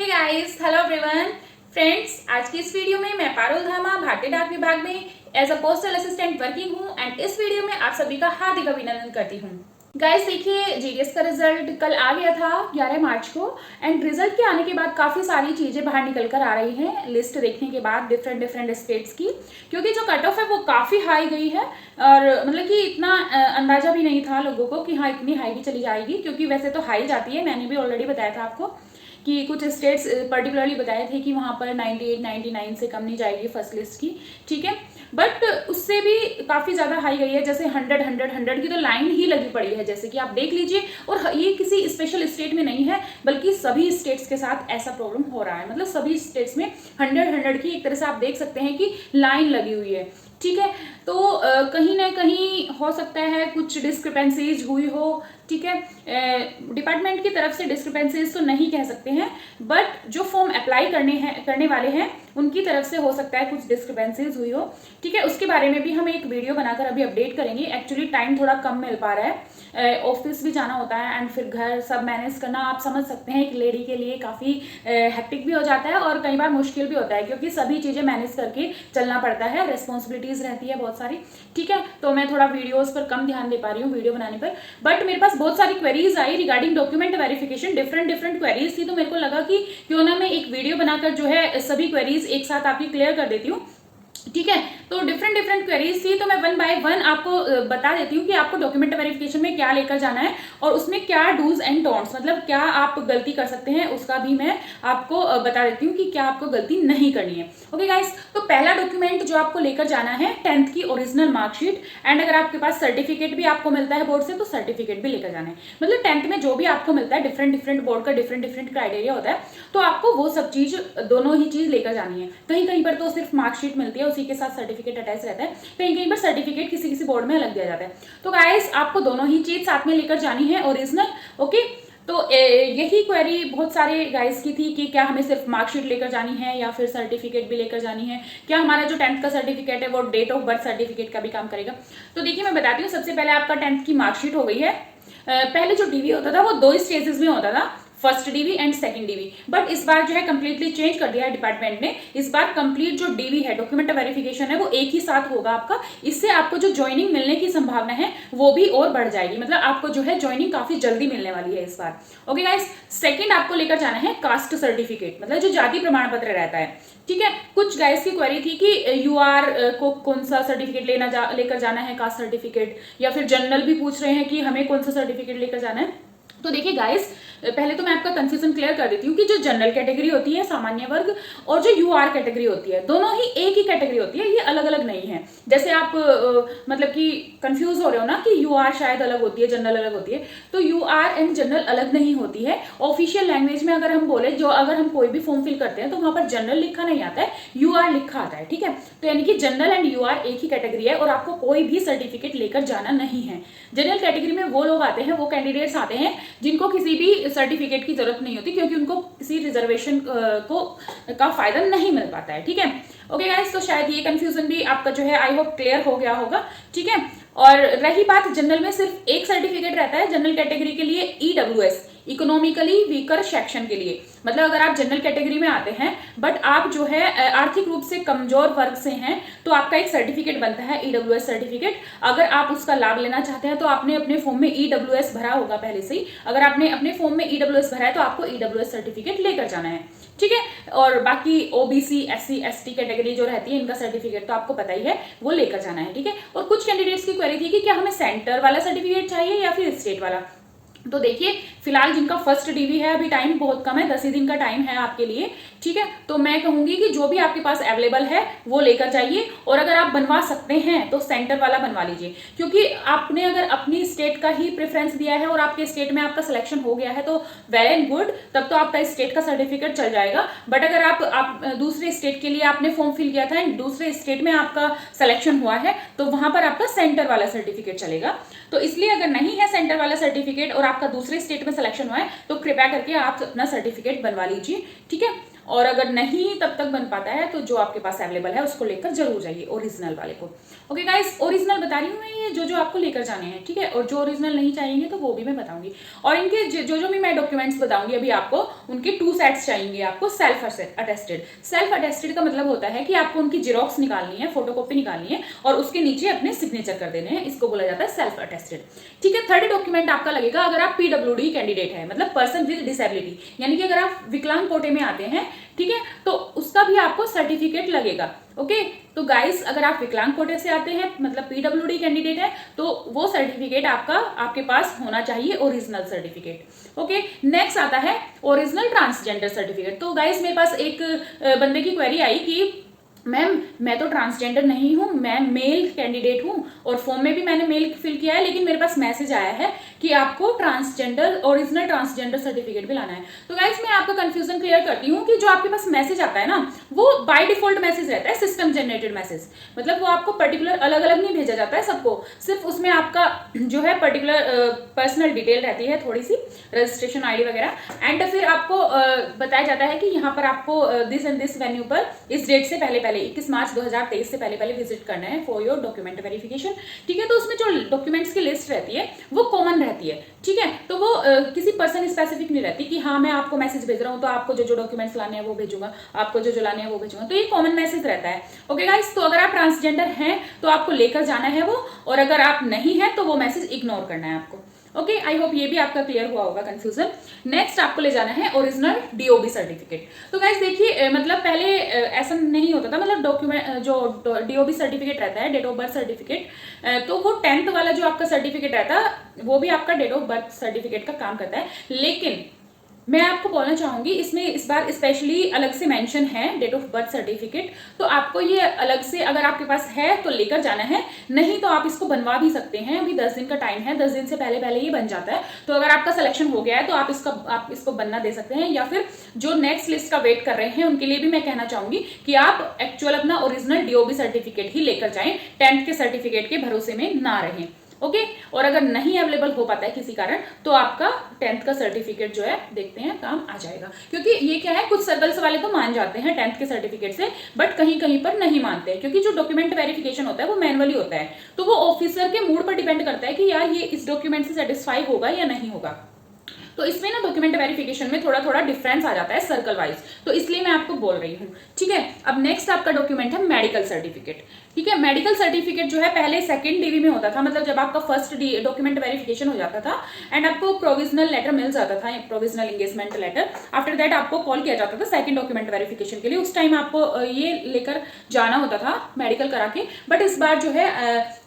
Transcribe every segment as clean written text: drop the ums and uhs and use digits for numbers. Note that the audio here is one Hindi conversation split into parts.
हे गाइस, हेलो एवरीवन। फ्रेंड्स, आज की इस वीडियो में मैं पारुल धामा भारतीय डाक विभाग में as a postal assistant working हूँ एंड इस वीडियो में आप सभी का हार्दिक अभिनंदन करती हूँ। गाइस देखिए, जीडीएस का रिजल्ट कल आ गया था 11 मार्च को एंड रिजल्ट के आने के बाद काफ़ी सारी चीज़ें बाहर निकल कर आ रही हैं लिस्ट देखने के बाद डिफरेंट स्टेट्स की, क्योंकि जो कट ऑफ है वो काफ़ी हाई गई है और मतलब कि इतना अंदाजा भी नहीं था लोगों को कि हाँ इतनी हाई भी चली जाएगी, क्योंकि वैसे तो हाई जाती है। मैंने भी ऑलरेडी बताया था आपको कि कुछ स्टेट्स पर्टिकुलरली बताए थे कि वहाँ पर 98 99 से कम नहीं जाएगी फर्स्ट लिस्ट की, ठीक है। बट उससे भी काफ़ी ज़्यादा हाई गई है, जैसे 100 की तो लाइन ही लगी पड़ी है, जैसे कि आप देख लीजिए। और ये किसी स्पेशल स्टेट में नहीं है बल्कि सभी स्टेट्स के साथ ऐसा प्रॉब्लम हो रहा है। मतलब सभी स्टेट्स में 100 की एक तरह से आप देख सकते हैं कि लाइन लगी हुई है, ठीक है। तो कहीं ना कहीं हो सकता है कुछ डिस्क्रिपेंसीज हुई हो, ठीक है। डिपार्टमेंट की तरफ से डिस्क्रिपेंसीज तो नहीं कह सकते हैं, बट जो फॉर्म अप्लाई करने वाले हैं उनकी तरफ से हो सकता है कुछ डिस्क्रिपेंसीज हुई हो, ठीक है। उसके बारे में भी हम एक वीडियो बनाकर अभी अपडेट करेंगे। एक्चुअली टाइम थोड़ा कम मिल पा रहा है, ऑफिस भी जाना होता है एंड फिर घर सब मैनेज करना, आप समझ सकते हैं एक लेडी के लिए काफ़ी हेक्टिक भी हो जाता है और कई बार मुश्किल भी होता है, क्योंकि सभी चीज़ें मैनेज करके चलना पड़ता है, रिस्पॉन्सिबिलिटीज़ रहती है बहुत सारी, ठीक है। तो मैं थोड़ा वीडियोज़ पर कम ध्यान दे पा रही हूँ वीडियो बनाने पर, बट मेरे पास बहुत सारी क्वेरीज आई regarding document verification. Different queries थी, तो मेरे को लगा कि क्यों ना मैं एक वीडियो बनाकर जो है सभी क्वेरीज एक साथ आपकी क्लियर कर देती हूँ, ठीक है। तो डिफरेंट क्वेरीज थी, तो मैं वन बाय वन आपको बता देती हूँ कि आपको डॉक्यूमेंट वेरिफिकेशन में क्या लेकर जाना है और उसमें क्या डूज एंड डोंट्स, मतलब क्या आप गलती कर सकते हैं उसका भी मैं आपको बता देती हूँ कि क्या आपको गलती नहीं करनी है। ओके गाइस, तो पहला डॉक्यूमेंट जो आपको लेकर जाना है 10th की ओरिजिनल मार्कशीट, एंड अगर आपके पास सर्टिफिकेट भी आपको मिलता है बोर्ड से तो सर्टिफिकेट भी लेकर जाना है। मतलब 10th में जो भी आपको मिलता है, डिफरेंट बोर्ड का डिफरेंट क्राइटेरिया होता है, तो आपको वो सब चीज दोनों ही चीज लेकर जानी है। कहीं कहीं पर तो सिर्फ मार्कशीट मिलती है, उसी के साथ सर्टिफिकेट अटैच रहता है, कहीं कहीं पर सर्टिफिकेट किसी बोर्ड में अलग दिया जाता है। तो गाइस आपको दोनों ही चीज साथ में लेकर जानी है ओरिजिनल, ओके। तो यही क्वेरी बहुत सारे गाइस की थी कि क्या हमें सिर्फ मार्कशीट लेकर जानी है या फिर सर्टिफिकेट भी लेकर जानी है, क्या हमारा जो 10th का सर्टिफिकेट है वो डेट ऑफ बर्थ सर्टिफिकेट का भी काम करेगा। तो देखिए मैं बताती हूँ, सबसे पहले आपका 10th की मार्कशीट हो गई है। पहले जो डीवी होता था वो 2 स्टेजेस में होता था, first DV and second DV, but इस बार जो है कंप्लीटली चेंज कर दिया है डिपार्टमेंट ने। इस बार कंप्लीट जो डीवी है, डॉक्यूमेंट वेरिफिकेशन है, वो एक ही साथ होगा आपका। इससे आपको जो ज्वाइनिंग मिलने की संभावना है वो भी और बढ़ जाएगी, मतलब आपको जो है ज्वाइनिंग काफी जल्दी मिलने वाली है इस बार। ओके गाइस, सेकंड आपको लेकर जाना है कास्ट सर्टिफिकेट, मतलब जो जाति प्रमाण पत्र रहता है, ठीक है। कुछ गाइस की क्वेरी थी कि यूआर को कौन सा सर्टिफिकेट लेकर जाना है, कास्ट सर्टिफिकेट, या फिर जनरल भी पूछ रहे हैं कि हमें कौन सा सर्टिफिकेट लेकर जाना है। तो देखिए गाइस, पहले तो मैं आपका कंफ्यूजन क्लियर कर देती हूँ कि जो जनरल कैटेगरी होती है, सामान्य वर्ग, और जो यूआर कैटेगरी होती है, दोनों ही एक ही कैटेगरी होती है, ये अलग अलग नहीं है। जैसे आप मतलब कि कंफ्यूज हो रहे हो ना कि यूआर शायद अलग होती है, जनरल अलग होती है, तो यूआर एंड जनरल अलग नहीं होती है। ऑफिशियल लैंग्वेज में अगर हम बोले, जो अगर हम कोई भी फॉर्म फिल करते हैं तो वहां पर जनरल लिखा नहीं आता है, यूआर लिखा आता है, ठीक है। तो यानी कि जनरल एंड यूआर एक ही कैटेगरी है और आपको कोई भी सर्टिफिकेट लेकर जाना नहीं है। जनरल कैटेगरी में वो लोग आते हैं, वो कैंडिडेट्स आते हैं जिनको किसी भी सर्टिफिकेट की जरूरत नहीं होती, क्योंकि उनको किसी रिजर्वेशन का फायदा नहीं मिल पाता है, ठीक है। ओके गाइस, तो शायद ये कंफ्यूजन भी आपका जो है आई होप क्लियर हो गया होगा, ठीक है। और रही बात जनरल में, सिर्फ एक सर्टिफिकेट रहता है जनरल कैटेगरी के लिए, ईडब्ल्यूएस, इकोनॉमिकली वीकर सेक्शन के लिए। मतलब अगर आप जनरल कैटेगरी में आते हैं बट आप जो है आर्थिक रूप से कमजोर वर्ग से हैं, तो आपका एक सर्टिफिकेट बनता है ईडब्ल्यूएस सर्टिफिकेट। अगर आप उसका लाभ लेना चाहते हैं तो आपने अपने फॉर्म में ईडब्ल्यूएस भरा होगा पहले से ही। अगर आपने अपने फॉर्म में ईडब्ल्यूएस भरा है तो आपको ईडब्ल्यूएस सर्टिफिकेट लेकर जाना है, ठीक है। और बाकी ओबीसी एससी एसटी कैटेगरी जो रहती है, इनका सर्टिफिकेट तो आपको पता ही है, वो लेकर जाना है, ठीक है। और कुछ कैंडिडेट्स की क्वेरी थी कि क्या हमें सेंटर वाला सर्टिफिकेट चाहिए या फिर स्टेट वाला। तो देखिए, फिलहाल जिनका फर्स्ट डीवी है, अभी टाइम बहुत कम है, 10 ही दिन का टाइम है आपके लिए, ठीक है। तो मैं कहूंगी कि जो भी आपके पास अवेलेबल है वो लेकर जाइए, और अगर आप बनवा सकते हैं तो सेंटर वाला बनवा लीजिए, क्योंकि आपने अगर अपनी स्टेट का ही प्रेफरेंस दिया है और आपके स्टेट में आपका सिलेक्शन हो गया है तो वेल एंड गुड, तब तो आपका स्टेट का सर्टिफिकेट चल जाएगा। बट अगर आप दूसरे स्टेट के लिए आपने फॉर्म फिल किया था एंड दूसरे स्टेट में आपका सिलेक्शन हुआ है, तो वहां पर आपका सेंटर वाला सर्टिफिकेट चलेगा। तो इसलिए अगर नहीं है सेंटर वाला सर्टिफिकेट और आपका दूसरे स्टेट में सिलेक्शन हुआ है, तो कृपया करके आप अपना सर्टिफिकेट बनवा लीजिए, ठीक है। और अगर नहीं तब तक बन पाता है तो जो आपके पास अवेलेबल है उसको लेकर जरूर जाइए, ओरिजिनल वाले को। ओके गाइस, ओरिजिनल बता रही हूँ मैं ये जो आपको लेकर जाने हैं, ठीक है। और जो ओरिजिनल नहीं चाहिए तो वो भी मैं बताऊंगी। और इनके जो भी मैं डॉक्यूमेंट्स बताऊंगी अभी आपको, उनके 2 सेट्स चाहिए आपको सेल्फ अटेस्टेड। सेल्फ अटेस्टेड का मतलब होता है कि आपको उनकी जेरॉक्स निकालनी है, फोटोकॉपी निकालनी है और उसके नीचे अपने सिग्नेचर कर देने हैं, इसको बोला जाता है सेल्फ अटेस्टेड, ठीक है। थर्ड डॉक्यूमेंट आपका लगेगा अगर आप पीडब्ल्यूडी कैंडिडेट है, मतलब पर्सन विद डिसेबिलिटी, यानी कि अगर आप विकलांग कोटे में आते हैं, ठीक है, तो उसका भी आपको सर्टिफिकेट लगेगा। ओके, तो गाइस अगर आप विकलांग कोटे से आते हैं, मतलब पीडब्ल्यूडी कैंडिडेट है, तो वो सर्टिफिकेट आपके पास होना चाहिए, ओरिजिनल सर्टिफिकेट। ओके, नेक्स्ट आता है ओरिजिनल ट्रांसजेंडर सर्टिफिकेट। तो गाइस मेरे पास एक बंदे की क्वेरी आई कि मैम मैं तो ट्रांसजेंडर नहीं हूँ, मैं मेल कैंडिडेट हूँ और फॉर्म में भी मैंने मेल फिल किया है, लेकिन मेरे पास मैसेज आया है कि आपको ट्रांसजेंडर ओरिजिनल ट्रांसजेंडर सर्टिफिकेट भी लाना है। तो गाइस मैं आपका कंफ्यूजन क्लियर करती हूँ कि जो आपके पास मैसेज आता है ना, वो बाय डिफॉल्ट मैसेज रहता है, सिस्टम जनरेटेड मैसेज, मतलब वो आपको पर्टिकुलर अलग अलग नहीं भेजा जाता है सबको, सिर्फ उसमें आपका जो है पर्टिकुलर पर्सनल डिटेल रहती है, थोड़ी सी रजिस्ट्रेशन आईडी वगैरह, एंड फिर आपको बताया जाता है कि यहाँ पर आपको दिस एंड दिस वेन्यू पर इस डेट से पहले 21 मार्च 2023 से पहले विजिट करना है फॉर योर डॉक्यूमेंट वेरिफिकेशन, ठीक है। तो उसमें जो डॉक्यूमेंट्स की लिस्ट रहती है वो कॉमन रहती है, ठीक है। तो वो किसी पर्सन स्पेसिफिक नहीं रहती कि हाँ मैं आपको मैसेज भेज रहा हूँ तो आपको जो डॉक्यूमेंट्स लाने हैं वो भेजूंगा, आपको जो लाने हैं वो भेजूंगा, तो ये कॉमन मैसेज रहता है। ओके गाइस, तो अगर आप ट्रांसजेंडर हैं तो आपको लेकर जाना है वो, और अगर आप नहीं है तो वो मैसेज इग्नोर करना है आपको। ओके, आई होप ये भी आपका क्लियर हुआ होगा कंफ्यूजन। नेक्स्ट आपको ले जाना है ओरिजिनल डीओबी सर्टिफिकेट। तो गाइस देखिए, मतलब पहले ऐसा नहीं होता था, मतलब डॉक्यूमेंट जो डीओबी सर्टिफिकेट रहता है, डेट ऑफ बर्थ सर्टिफिकेट, तो वो 10th वाला जो आपका सर्टिफिकेट रहता है वो भी आपका डेट ऑफ बर्थ सर्टिफिकेट का काम करता है। लेकिन मैं आपको बोलना चाहूंगी इसमें इस बार स्पेशली अलग से मेंशन है डेट ऑफ बर्थ सर्टिफिकेट, तो आपको ये अलग से अगर आपके पास है तो लेकर जाना है, नहीं तो आप इसको बनवा भी सकते हैं। अभी 10 दिन का टाइम है, 10 दिन से पहले ये बन जाता है। तो अगर आपका सिलेक्शन हो गया है तो आप इसको बनना दे सकते हैं, या फिर जो नेक्स्ट लिस्ट का वेट कर रहे हैं उनके लिए भी मैं कहना चाहूंगी कि आप एक्चुअल अपना ओरिजिनल डीओबी सर्टिफिकेट ही लेकर जाएं, 10th के सर्टिफिकेट के भरोसे में ना रहें। ओके, और अगर नहीं अवेलेबल हो पाता है किसी कारण तो आपका 10th का सर्टिफिकेट जो है देखते हैं काम आ जाएगा, क्योंकि ये क्या है, कुछ सर्कल्स वाले तो मान जाते हैं 10th के सर्टिफिकेट से, बट कहीं कहीं पर नहीं मानते हैं, क्योंकि जो डॉक्यूमेंट वेरिफिकेशन होता है वो मैनुअली होता है, तो वो ऑफिसर के मूड पर डिपेंड करता है कि यार ये इस डॉक्यूमेंट से सेटिस्फाई होगा या नहीं होगा। तो इसमें ना डॉक्यूमेंट वेरिफिकेशन में थोड़ा डिफरेंस आ जाता है सर्कल वाइज, तो इसलिए मैं आपको बोल रही हूँ, ठीक है। अब नेक्स्ट आपका डॉक्यूमेंट है मेडिकल सर्टिफिकेट, ठीक है। मेडिकल सर्टिफिकेट जो है पहले 2nd डीवी में होता था, मतलब जब आपका फर्स्ट डॉक्यूमेंट वेरिफिकेशन हो जाता था एंड आपको प्रोविजनल लेटर मिल जाता था, provisional engagement letter, after that आपको कॉल किया जाता था 2nd डॉक्यूमेंट वेरिफिकेशन के लिए। उस टाइम आपको ये लेकर जाना होता था मेडिकल करा के, बट इस बार जो है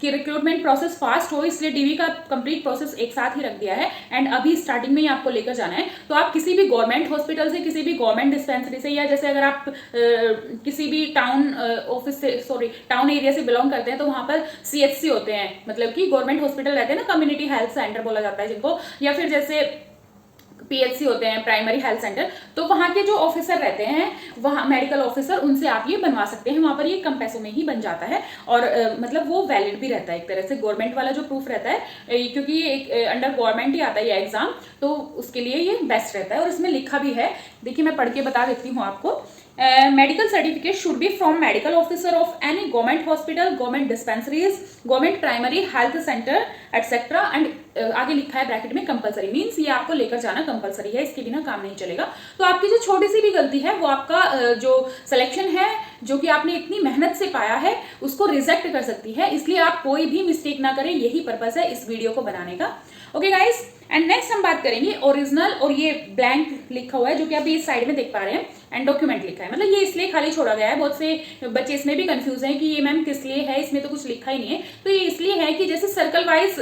कि रिक्रूटमेंट प्रोसेस फास्ट हो, इसलिए डीवी का कंप्लीट प्रोसेस एक साथ ही रख दिया है एंड अभी स्टार्टिंग में ही आपको लेकर जाना है। तो आप किसी भी गवर्नमेंट हॉस्पिटल से, किसी भी गवर्नमेंट डिस्पेंसरी से, या जैसे अगर आप किसी भी टाउन ऑफिस से, सॉरी टाउन एरिया से बिलोंग करते हैं तो वहां पर सीएचसी होते हैं, मतलब कि गवर्नमेंट हॉस्पिटल रहते हैं ना, कम्युनिटी हेल्थ सेंटर बोला जाता है जिनको, या फिर जैसे पीएचसी होते हैं, प्राइमरी हेल्थ सेंटर, तो वहां के जो ऑफिसर रहते हैं, वहां मेडिकल ऑफिसर, उनसे आप ये बनवा सकते हैं। वहां पर ये कम पैसों में ही बन जाता है और मतलब वो वैलिड भी रहता है एक तरह से, गवर्नमेंट वाला जो प्रूफ रहता है, क्योंकि ये अंडर गवर्नमेंट ही आता है ये एग्जाम, तो उसके लिए ये बेस्ट रहता है। और इसमें लिखा भी है, देखिए मैं पढ़ के बता देती हूँ आपको। Medical certificate should be from medical officer of any government hospital, government dispensaries, government primary health centre etcetera, and आगे लिखा है ब्रैकेट में कंपलसरी, मींस ये आपको लेकर जाना कंपलसरी है, इसके बिना काम नहीं चलेगा। तो आपकी जो छोटी सी भी गलती है वो आपका जो सिलेक्शन है, जो कि आपने इतनी मेहनत से पाया है, उसको रिजेक्ट कर सकती है, इसलिए आप कोई भी मिस्टेक ना करें, यही पर्पस है इस वीडियो को बनाने का। ओके गाइस, एंड नेक्स्ट हम बात करेंगे ओरिजिनल, और ये ब्लैंक लिखा हुआ है जो कि आप इस साइड में देख पा रहे हैं, एंड डॉक्यूमेंट लिखा है, मतलब ये इसलिए खाली छोड़ा गया है। बहुत से बच्चे इसमें भी कंफ्यूज हैं कि ये मैम किस लिए है, इसमें तो कुछ लिखा ही नहीं है। तो ये इसलिए है कि जैसे सर्कल वाइज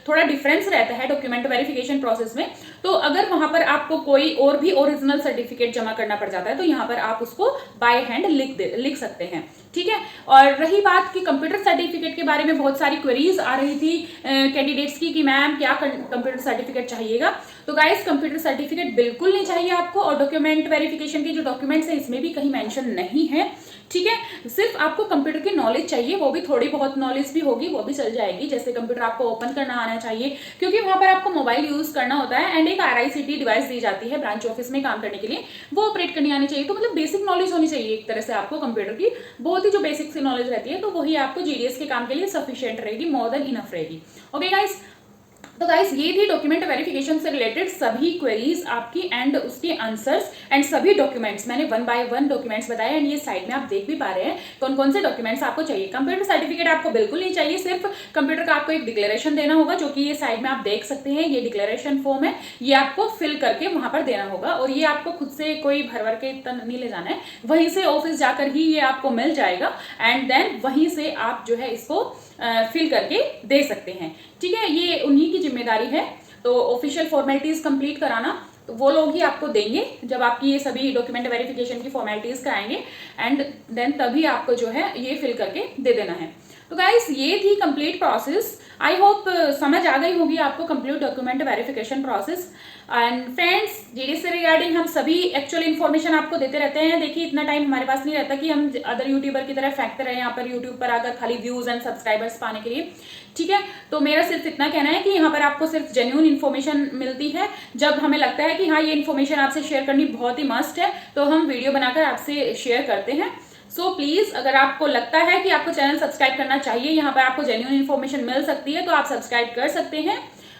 थोड़ा डिफरेंस रहता है डॉक्यूमेंट वेरिफिकेशन प्रोसेस में, तो अगर वहां पर आपको कोई और भी ओरिजिनल सर्टिफिकेट जमा करना पड़ जाता है तो यहाँ पर आप उसको बाय हैंड लिख सकते हैं, ठीक है। और रही बात कि कंप्यूटर सर्टिफिकेट के बारे में बहुत सारी क्वेरीज आ रही थी कैंडिडेट्स की कि मैम क्या कंप्यूटर सर्टिफिकेट चाहिएगा, तो गाइस कंप्यूटर सर्टिफिकेट बिल्कुल नहीं चाहिए आपको, और डॉक्यूमेंट वेरिफिकेशन के जो डॉक्यूमेंट्स है इसमें भी कहीं मेंशन नहीं है, ठीक है। सिर्फ आपको कंप्यूटर की नॉलेज चाहिए, वो भी थोड़ी बहुत नॉलेज भी होगी, वो भी चल जाएगी। जैसे कंप्यूटर आपको ओपन करना आना चाहिए, क्योंकि वहां पर आपको मोबाइल यूज करना होता है, एंड एक RICT डिवाइस दी जाती है ब्रांच ऑफिस में काम करने के लिए, वो ऑपरेट करनी आनी चाहिए। तो मतलब बेसिक नॉलेज होनी चाहिए एक तरह से आपको कंप्यूटर की, बहुत ही जो बेसिक सी नॉलेज रहती है, तो वही आपको GDS के काम के लिए सफिशियंट रहेगी, मोर देन इनफ रहेगी। ओके गाइस, तो गाइस ये थी डॉक्यूमेंट वेरिफिकेशन से रिलेटेड सभी क्वेरीज आपकी एंड उसके आंसर्स एंड सभी डॉक्यूमेंट्स। मैंने 1 बाय 1 डॉक्यूमेंट्स बताए, एंड ये साइड में आप देख भी पा रहे हैं कौन कौन से डॉक्यूमेंट्स आपको चाहिए। कंप्यूटर सर्टिफिकेट आपको बिल्कुल नहीं चाहिए, सिर्फ कंप्यूटर का आपको एक डिक्लेरेशन देना होगा, जो कि ये साइड में आप देख सकते हैं, ये डिक्लेरेशन फॉर्म है, ये आपको फिल करके वहां पर देना होगा, और ये आपको खुद से कोई भर के इतना नहीं ले जाना है, वहीं से ऑफिस जाकर ही ये आपको मिल जाएगा, एंड देन वहीं से आप जो है इसको फिल करके दे सकते हैं, ठीक है। ये उन्हीं की जिम्मेदारी है, तो ऑफिशियल फॉर्मेलिटीज कंप्लीट कराना तो वो लोग ही आपको देंगे, जब आपकी ये सभी डॉक्यूमेंट वेरिफिकेशन की फॉर्मेलिटीज कराएंगे, एंड देन तभी आपको जो है ये फिल करके दे देना है। तो गाइस ये थी कंप्लीट प्रोसेस। आई होप समझ आ गई होगी आपको complete document verification process. And friends, GDS से रिगार्डिंग हम सभी एक्चुअल इन्फॉर्मेशन आपको देते रहते हैं। देखिए इतना टाइम हमारे पास नहीं रहता कि हम अदर यूट्यूबर की तरह फेंकते रहे यहाँ पर यूट्यूब पर आकर खाली व्यूज एंड सब्सक्राइबर्स पाने के लिए, ठीक है। तो मेरा सिर्फ इतना कहना है कि यहाँ पर आपको सिर्फ जेन्युइन इन्फॉर्मेशन मिलती है। जब हमें लगता है कि हाँ ये इन्फॉर्मेशन आपसे शेयर करनी बहुत ही मस्ट है, तो हम वीडियो बनाकर आपसे शेयर करते हैं। सो प्लीज, अगर आपको लगता है कि आपको चैनल सब्सक्राइब करना चाहिए, यहाँ पर आपको जेन्युइन इन्फॉर्मेशन मिल सकती है, तो आप सब्सक्राइब कर सकते हैं,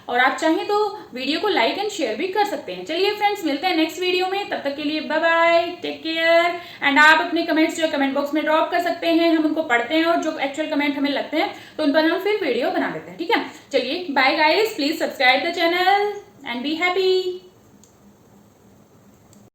और आप चाहें तो वीडियो को लाइक एंड शेयर भी कर सकते हैं। चलिए फ्रेंड्स, मिलते हैं नेक्स्ट वीडियो में, तब तक के लिए bye bye, take care. And आप अपने कमेंट्स जो कमेंट बॉक्स में ड्रॉप कर सकते हैं, हम उनको पढ़ते हैं, और जो एक्चुअल कमेंट हमें लगते हैं तो उन पर हम फिर वीडियो बना देते हैं, ठीक है। चलिए bye guys, please subscribe the channel and be happy.